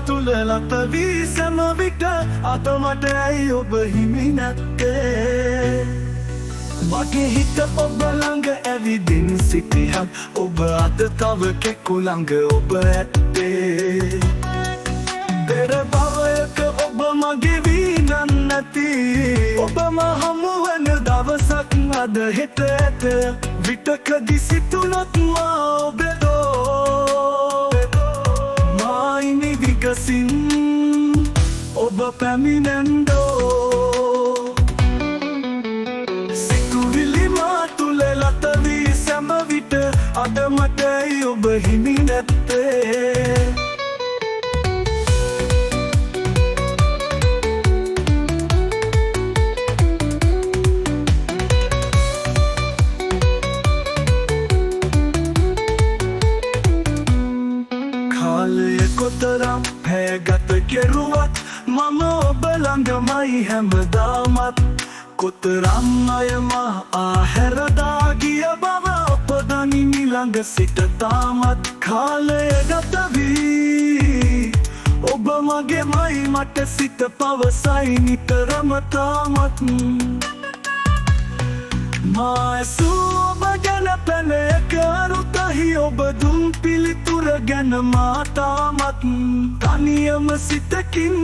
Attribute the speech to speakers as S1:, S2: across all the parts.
S1: තුල ලත වී සෑම විට අද මට ඇයි ඔබ හිමි නැත්තේ මගේ හිත ඔබ ළඟ ඇවිදින් සිටියත් ඔබ අද තව කෙකු ළඟ ඔබ ඇත්තේ පෙර භවයක ඔබ මගේ වී නැති ඔබම හමුවන දවසක් අද හෙට ඇත විටකදී සිතුනොත් මා ඔබදෝ මායිනි විගසින් ඔබ පැමිණෙන්දෝ සිතුවිලි මා තුල ලත වී සෑම විට අද මට ඇයි ඔබ හිමි නැත්තේ කොතරම් පැයගත කෙරුවත් මම ඔබ ළඟමයි හැමදාමත් කොතරම් අය මා ආහැරදා ගිය බව ඔබ දනිමි ළඟ සිට තාමත් කාලය ගත වී ඔබ මගේමයි මට සිත පවසයි නිතරම තාමත් මා ඇසූ ඔබ ගැන පැනයක අරුතහි ඔබ දුන් පිළිතුර ගැන මා තාමත් තනියම සිතකින්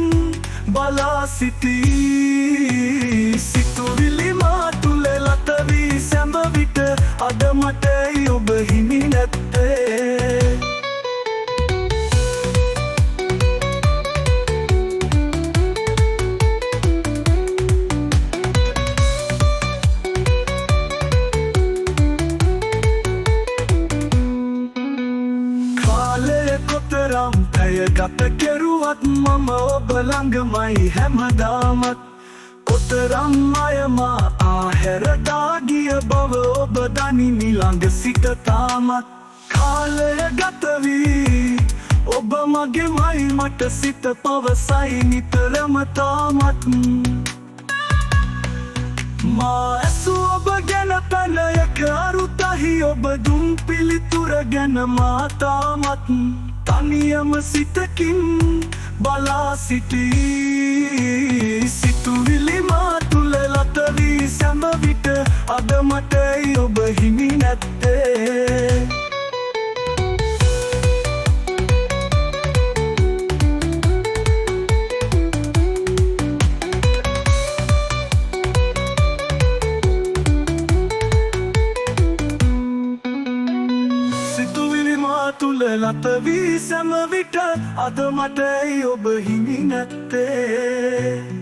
S1: බලා සිටී සිතුවිලි මා තුල ලත වී සෑම විට අද මට ඇයි ඔබ හිමි නැත්තේ කොතරම් පැයගත කෙරුවත් මම ඔබ ළඟමයි හැමදාමත් කොතරම් අය මා ආහැරදා ගිය බව ඔබ දනිමි ළඟ සිට තාමත් කාලය ගත වී ඔබ මගේමයි මට සිත පවසයි නිතරම තාමත් මා ඇසූ ඔබ ගැන පැනයක අරුතහි ඔබ දුන් පිළිතුර ගැන මා තාමත් තනියම සිතකින් බලා සිටී සිතුවිලි මා තුල ලත වී සෑම විට අද මට ඇයි ඔබ හිමි නැත්තේ තුල ලත වී සෑම විට අද මට ඇයි ඔබ හිමි නැත්තේ